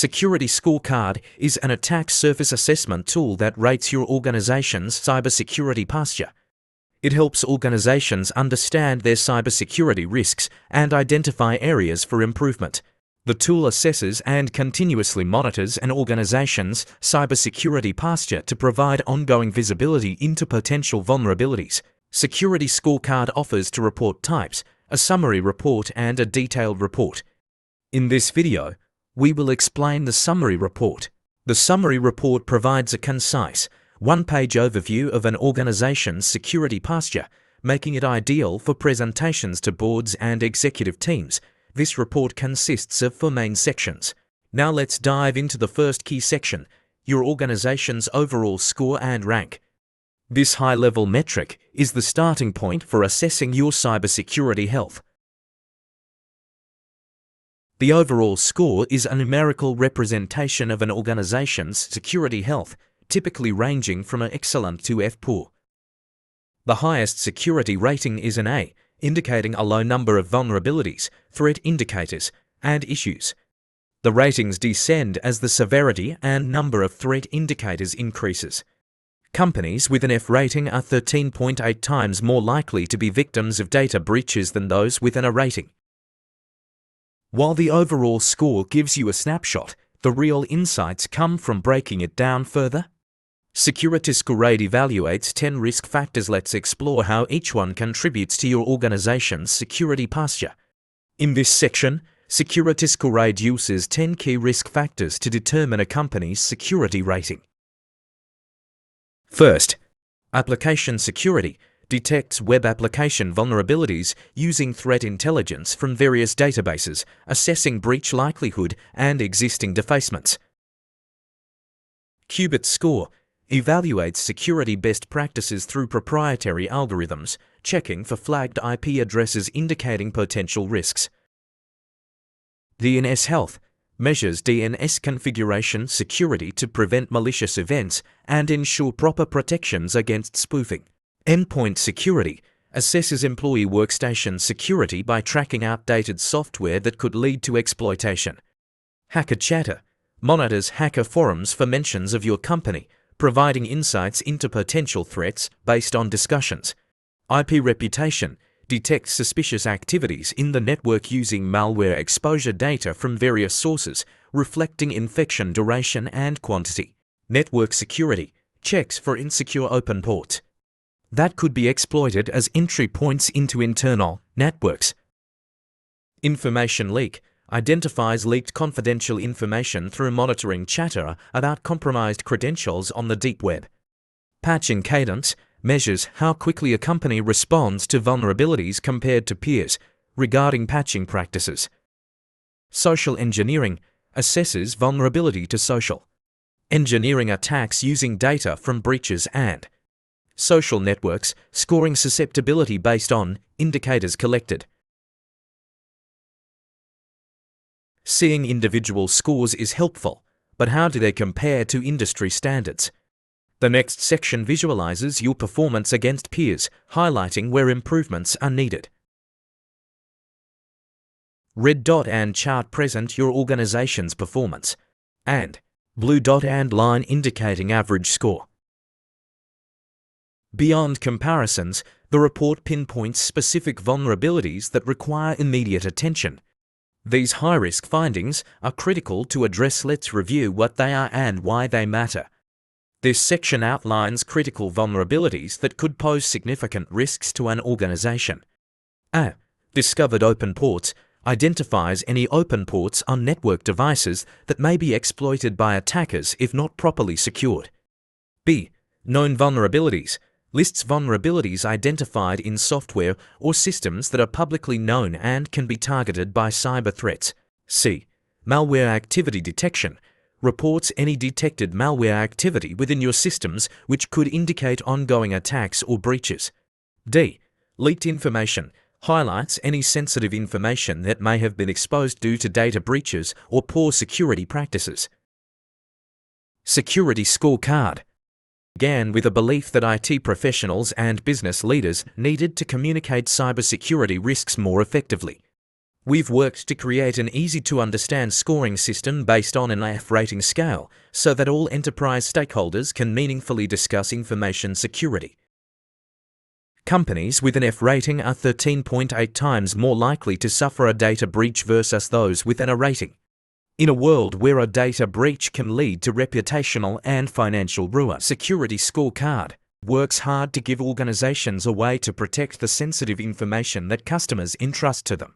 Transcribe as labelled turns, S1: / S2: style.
S1: Security Scorecard is an attack surface assessment tool that rates your organization's cybersecurity posture. It helps organizations understand their cybersecurity risks and identify areas for improvement. The tool assesses and continuously monitors an organization's cybersecurity posture to provide ongoing visibility into potential vulnerabilities. Security Scorecard offers two report types, a summary report and a detailed report. In this video, we will explain the summary report. The summary report provides a concise, one-page overview of an organization's security posture, making it ideal for presentations to boards and executive teams. This report consists of four main sections. Now let's dive into the first key section, your organization's overall score and rank. This high-level metric is the starting point for assessing your cybersecurity health. The overall score is a numerical representation of an organization's security health, typically ranging from an excellent to F poor. The highest security rating is an A, indicating a low number of vulnerabilities, threat indicators, and issues. The ratings descend as the severity and number of threat indicators increases. Companies with an F rating are 13.8 times more likely to be victims of data breaches than those with an A rating. While the overall score gives you a snapshot, the real insights come from breaking it down further. Security Scorecard evaluates 10 risk factors. Let's explore how each one contributes to your organization's security posture. In this section, Security Scorecard uses 10 key risk factors to determine a company's security rating. First, application security detects web application vulnerabilities using threat intelligence from various databases, assessing breach likelihood and existing defacements. Qubit Score evaluates security best practices through proprietary algorithms, checking for flagged IP addresses indicating potential risks. DNS Health measures DNS configuration security to prevent malicious events and ensure proper protections against spoofing. Endpoint Security assesses employee workstation security by tracking outdated software that could lead to exploitation. Hacker Chatter monitors hacker forums for mentions of your company, providing insights into potential threats based on discussions. IP Reputation detects suspicious activities in the network using malware exposure data from various sources, reflecting infection duration and quantity. Network Security checks for insecure open ports that could be exploited as entry points into internal networks. Information Leak identifies leaked confidential information through monitoring chatter about compromised credentials on the deep web. Patching Cadence measures how quickly a company responds to vulnerabilities compared to peers regarding patching practices. Social Engineering assesses vulnerability to social engineering attacks using data from breaches and social networks, scoring susceptibility based on indicators collected. Seeing individual scores is helpful, but how do they compare to industry standards? The next section visualizes your performance against peers, highlighting where improvements are needed. Red dot and chart present your organization's performance, and blue dot and line indicating average score. Beyond comparisons, the report pinpoints specific vulnerabilities that require immediate attention. These high-risk findings are critical to address. Let's review what they are and why they matter. This section outlines critical vulnerabilities that could pose significant risks to an organization. A. Discovered open ports identifies any open ports on network devices that may be exploited by attackers if not properly secured. B. Known vulnerabilities lists vulnerabilities identified in software or systems that are publicly known and can be targeted by cyber threats. C. Malware activity detection reports any detected malware activity within your systems which could indicate ongoing attacks or breaches. D. Leaked information highlights any sensitive information that may have been exposed due to data breaches or poor security practices. Security Scorecard began with a belief that IT professionals and business leaders needed to communicate cybersecurity risks more effectively. We've worked to create an easy-to-understand scoring system based on an F rating scale so that all enterprise stakeholders can meaningfully discuss information security. Companies with an F rating are 13.8 times more likely to suffer a data breach versus those with an A rating. In a world where a data breach can lead to reputational and financial ruin, Security Scorecard works hard to give organizations a way to protect the sensitive information that customers entrust to them.